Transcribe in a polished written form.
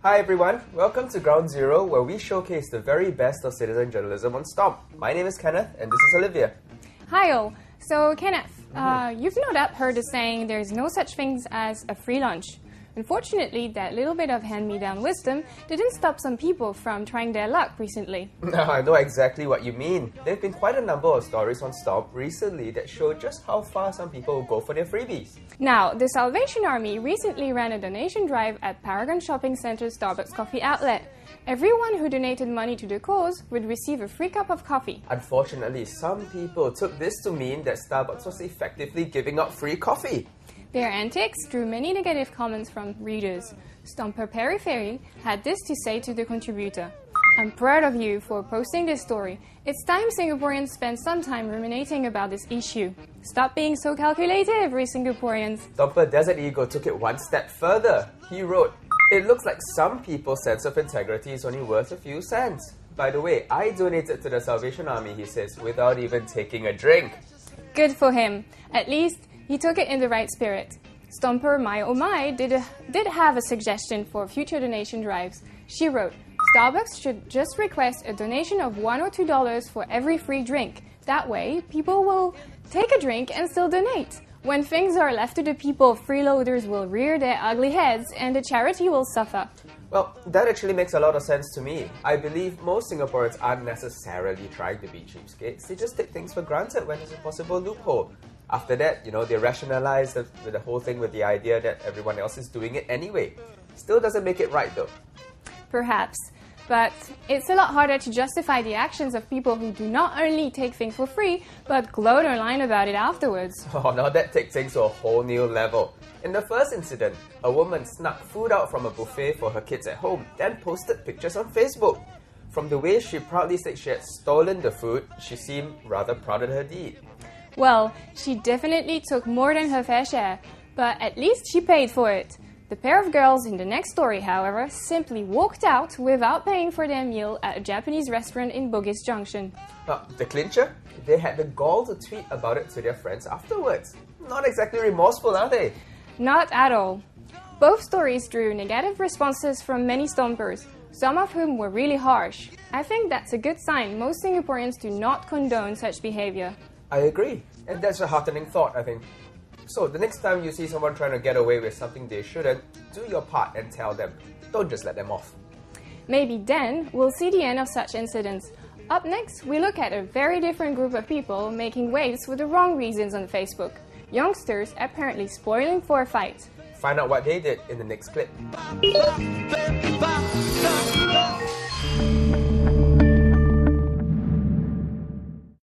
Hi everyone, welcome to Ground Zero, where we showcase the very best of citizen journalism on Stomp. My name is Kenneth and this is Olivia. Hi all. So Kenneth, you've no doubt heard the saying there's no such things as a free lunch. Unfortunately, that little bit of hand-me-down wisdom didn't stop some people from trying their luck recently. I know exactly what you mean. There have been quite a number of stories on Stomp recently that show just how far some people will go for their freebies. Now, the Salvation Army recently ran a donation drive at Paragon Shopping Centre's Starbucks coffee outlet. Everyone who donated money to the cause would receive a free cup of coffee. Unfortunately, some people took this to mean that Starbucks was effectively giving out free coffee. Their antics drew many negative comments from readers. Stomper Periphery had this to say to the contributor. I'm proud of you for posting this story. It's time Singaporeans spend some time ruminating about this issue. Stop being so calculative, we Singaporeans. Stomper Desert Eagle took it one step further. He wrote, "It looks like some people's sense of integrity is only worth a few cents. By the way, I donated to the Salvation Army," he says, without even taking a drink. Good for him. At least he took it in the right spirit. Stomper My Oh My did have a suggestion for future donation drives. She wrote, Starbucks should just request a donation of $1 or $2 for every free drink. That way, people will take a drink and still donate. When things are left to the people, freeloaders will rear their ugly heads and the charity will suffer. Well, that actually makes a lot of sense to me. I believe most Singaporeans aren't necessarily trying to be cheapskates. They just take things for granted when there's a possible loophole. After that, they rationalize the whole thing with the idea that everyone else is doing it anyway. Still doesn't make it right though. Perhaps. But it's a lot harder to justify the actions of people who do not only take things for free, but gloat online about it afterwards. Oh, now that takes things to a whole new level. In the first incident, a woman snuck food out from a buffet for her kids at home, then posted pictures on Facebook. From the way she proudly said she had stolen the food, she seemed rather proud of her deed. Well, she definitely took more than her fair share, but at least she paid for it. The pair of girls in the next story, however, simply walked out without paying for their meal at a Japanese restaurant in Bugis Junction. The clincher? They had the gall to tweet about it to their friends afterwards. Not exactly remorseful, are they? Not at all. Both stories drew negative responses from many stompers, some of whom were really harsh. I think that's a good sign most Singaporeans do not condone such behavior. I agree. And that's a heartening thought, I think. So, the next time you see someone trying to get away with something they shouldn't, do your part and tell them. Don't just let them off. Maybe then we'll see the end of such incidents. Up next, we look at a very different group of people making waves for the wrong reasons on Facebook. Youngsters apparently spoiling for a fight. Find out what they did in the next clip.